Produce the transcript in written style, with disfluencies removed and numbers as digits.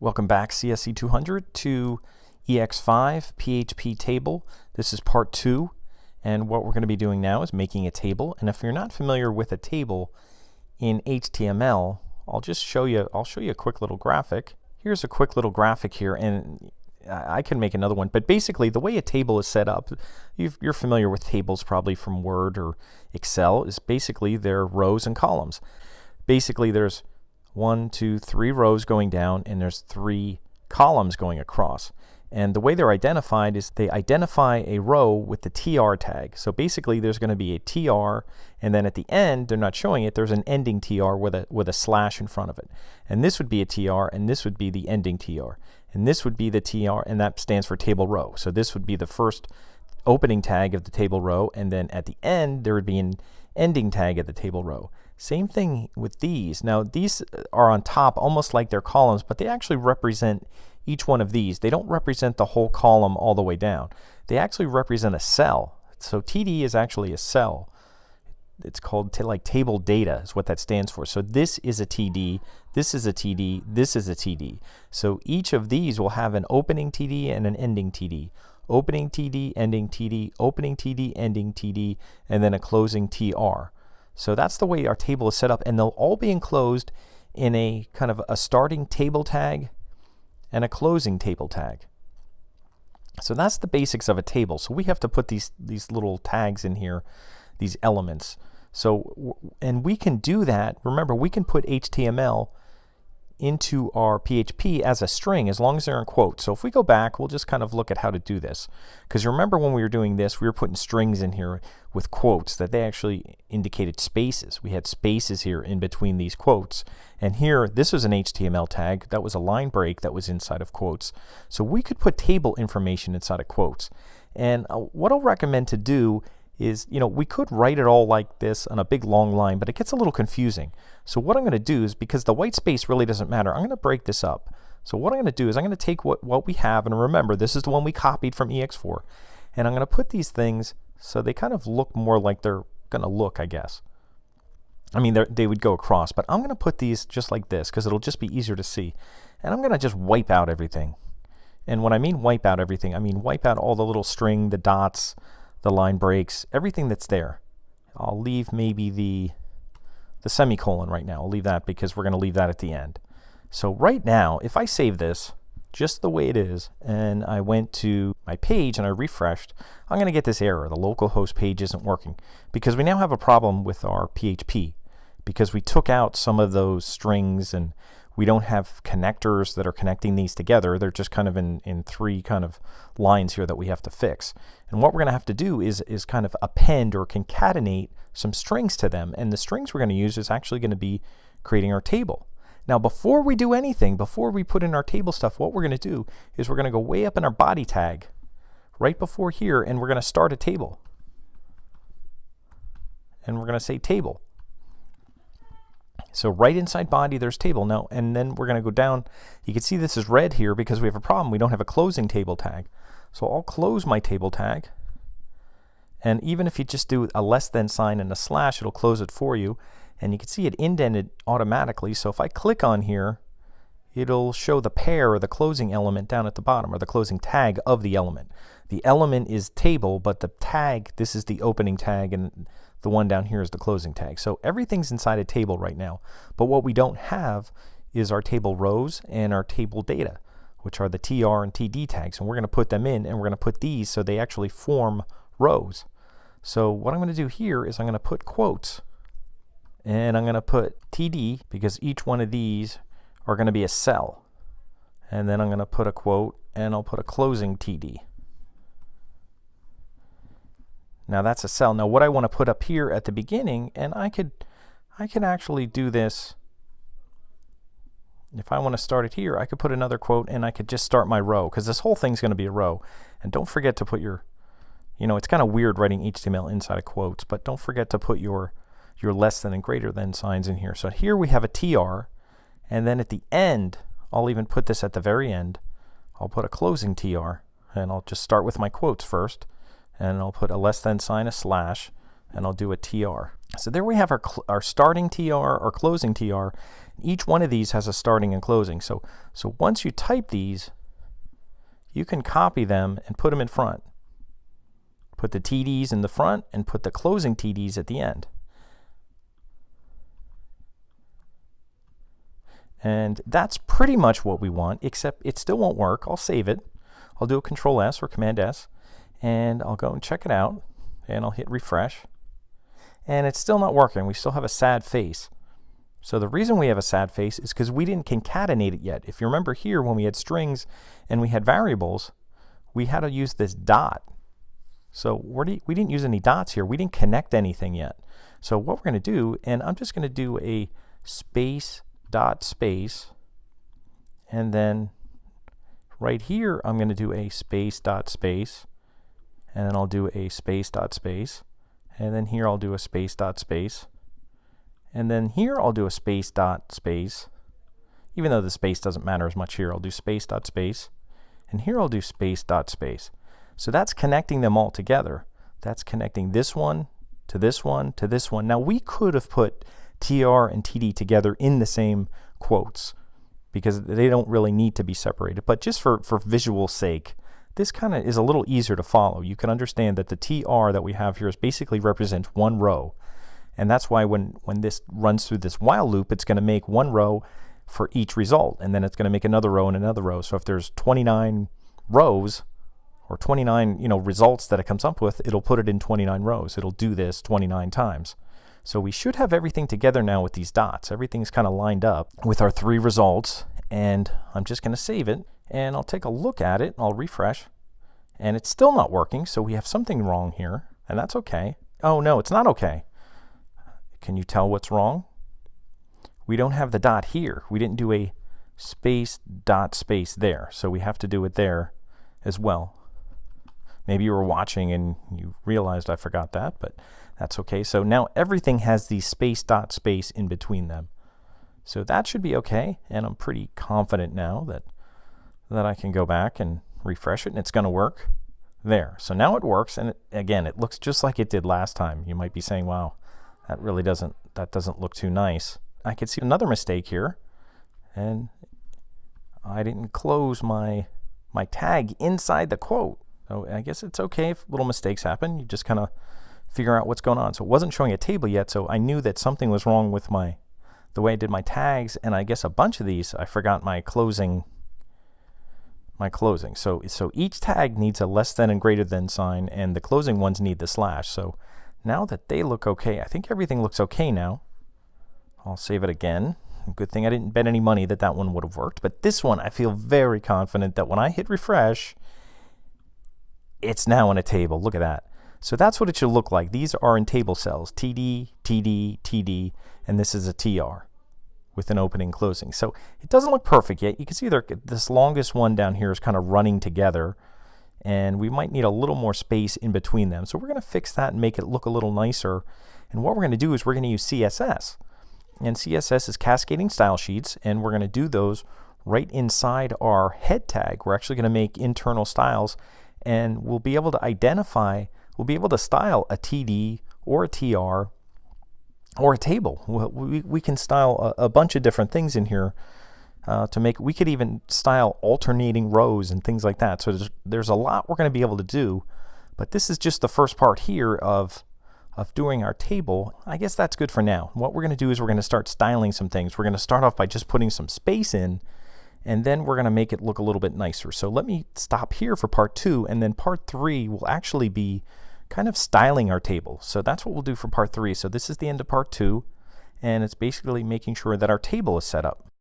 Welcome back, CSE 200, to ex5-php-table. This is part 2, and what we're going to be doing now is making a table. And if you're not familiar with a table in HTML, I'll show you a quick little graphic. Here's a quick little graphic here, and I can make another one. But basically, the way a table is set up, you're familiar with tables probably from Word or Excel, is basically they're rows and columns. Basically, there's 1, 2, 3 rows going down, and there's 3 columns going across. And the way they're identified is they identify a row with the TR tag. So basically there's going to be a TR, and then at the end, they're not showing it, there's an ending TR with a slash in front of it. And this would be a TR, and this would be the ending TR. And this would be the TR, and that stands for table row. So this would be the first opening tag of the table row, and then at the end there would be an ending tag of the table row. Same thing with these. Now these are on top almost like they're columns, but they actually represent each one of these. They don't represent the whole column all the way down. They actually represent a cell. So TD is actually a cell. It's called like table data is what that stands for. So this is a TD, this is a TD, this is a TD. So each of these will have an opening TD and an ending TD. Opening TD, ending TD, opening TD, ending TD, and then a closing TR. So that's the way our table is set up, and they'll all be enclosed in a kind of a starting table tag and a closing table tag. So that's the basics of a table. So we have to put these little tags in here, these elements. So, and we can do that. Remember, we can put HTML into our PHP as a string as long as they're in quotes. So if we go back, we'll just kind of look at how to do this. Because remember when we were doing this, we were putting strings in here with quotes that they actually indicated spaces. We had spaces here in between these quotes. And here, this was an HTML tag. That was a line break that was inside of quotes. So we could put table information inside of quotes. And what I'll recommend to do is, we could write it all like this on a big long line, but it gets a little confusing. So what I'm going to do is, because the white space really doesn't matter, I'm going to break this up. So what I'm going to do is I'm going to take what we have, and remember, this is the one we copied from ex4, and I'm going to put these things so they kind of look more like they're going to look, I guess. I mean, they would go across, but I'm going to put these just like this because it'll just be easier to see. And I'm going to just wipe out everything. And when I mean wipe out everything, I mean wipe out all the little string, the dots, the line breaks, everything that's there. I'll leave maybe the semicolon right now. I'll leave that because we're going to leave that at the end. So right now, if I save this just the way it is, and I went to my page and I refreshed, I'm going to get this error. The localhost page isn't working because we now have a problem with our PHP because we took out some of those strings and we don't have connectors that are connecting these together. They're just kind of in 3 kind of lines here that we have to fix. And what we're going to have to do is kind of append or concatenate some strings to them. And the strings we're going to use is actually going to be creating our table. Now, before we do anything, before we put in our table stuff, what we're going to do is we're going to go way up in our body tag, right before here, and we're going to start a table. And we're going to say table. So right inside body, there's table. Now, and then we're going to go down. You can see this is red here because we have a problem. We don't have a closing table tag. So I'll close my table tag. And even if you just do a less than sign and a slash, it'll close it for you. And you can see it indented automatically. So if I click on here, it'll show the pair or the closing element down at the bottom, or the closing tag of the element. The element is table, but the tag, this is the opening tag, and the one down here is the closing tag. So everything's inside a table right now. But what we don't have is our table rows and our table data, which are the TR and TD tags. And we're going to put them in, and we're going to put these so they actually form rows. So what I'm going to do here is I'm going to put quotes. And I'm going to put TD because each one of these are going to be a cell. And then I'm going to put a quote, and I'll put a closing TD. Now that's a cell. Now what I want to put up here at the beginning, and I could actually do this. If I want to start it here, I could put another quote, and I could just start my row because this whole thing's going to be a row. And don't forget to put your, it's kind of weird writing HTML inside of quotes, but don't forget to put your less than and greater than signs in here. So here we have a TR, and then at the end, I'll even put this at the very end. I'll put a closing TR, and I'll just start with my quotes first, and I'll put a less than sign, a slash, and I'll do a TR. So there we have our starting TR, our closing TR. Each one of these has a starting and closing. So once you type these, you can copy them and put them in front. Put the TDs in the front and put the closing TDs at the end. And that's pretty much what we want, except it still won't work. I'll save it. I'll do a Control S or Command S, and I'll go and check it out, and I'll hit refresh. And it's still not working. We still have a sad face. So the reason we have a sad face is because we didn't concatenate it yet. If you remember here, when we had strings and we had variables, we had to use this dot. So we didn't use any dots here. We didn't connect anything yet. So what we're going to do, and I'm just going to do a space dot space, and then right here I'm going to do a space dot space, and then I'll do a space dot space, and then here I'll do a space dot space, and then here I'll do a space dot space. Even though the space doesn't matter as much here, I'll do space dot space, and here I'll do space dot space. So that's connecting them all together. That's connecting this one to this one to this one. Now we could have put TR and TD together in the same quotes because they don't really need to be separated. But just for visual sake, this kind of is a little easier to follow. You can understand that the TR that we have here is basically represents one row. And that's why when this runs through this while loop, it's going to make one row for each result. And then it's going to make another row and another row. So if there's 29 rows or 29 results that it comes up with, it'll put it in 29 rows. It'll do this 29 times. So we should have everything together now with these dots. Everything's kind of lined up with our 3 results, and I'm just going to save it, and I'll take a look at it. I'll refresh, and it's still not working, so we have something wrong here, and that's okay. Oh no, it's not okay. Can you tell what's wrong? We don't have the dot here. We didn't do a space dot space there, so we have to do it there as well. Maybe you were watching and you realized I forgot that, but that's okay. So now everything has the space dot space in between them. So that should be okay, and I'm pretty confident now that I can go back and refresh it and it's going to work there. So now it works, and again, it looks just like it did last time. You might be saying, wow, that doesn't look too nice. I could see another mistake here, and I didn't close my tag inside the quote. So I guess it's okay if little mistakes happen. You just kind of figure out what's going on. So it wasn't showing a table yet, so I knew that something was wrong with the way I did my tags, and I guess a bunch of these I forgot my closing. So each tag needs a less than and greater than sign, and the closing ones need the slash. So now that they look okay, I think everything looks okay now. I'll save it again. Good thing I didn't bet any money that one would have worked, but this one I feel very confident that when I hit refresh, it's now in a table. Look at that. So that's what it should look like. These are in table cells, TD, TD, TD, and this is a TR with an opening and closing. So it doesn't look perfect yet. You can see this longest one down here is kind of running together, and we might need a little more space in between them. So we're going to fix that and make it look a little nicer. And what we're going to do is we're going to use CSS. And CSS is cascading style sheets, and we're going to do those right inside our head tag. We're actually going to make internal styles, and we'll be able to identify, we'll be able to style a TD or a TR or a table. We can style a bunch of different things in here to make, we could even style alternating rows and things like that. So there's a lot we're going to be able to do, but this is just the first part here of doing our table. I guess that's good for now. What we're going to do is we're going to start styling some things. We're going to start off by just putting some space in, and then we're going to make it look a little bit nicer. So let me stop here for part 2, and then part 3 will actually be kind of styling our table. So that's what we'll do for part 3. So this is the end of part 2, and it's basically making sure that our table is set up.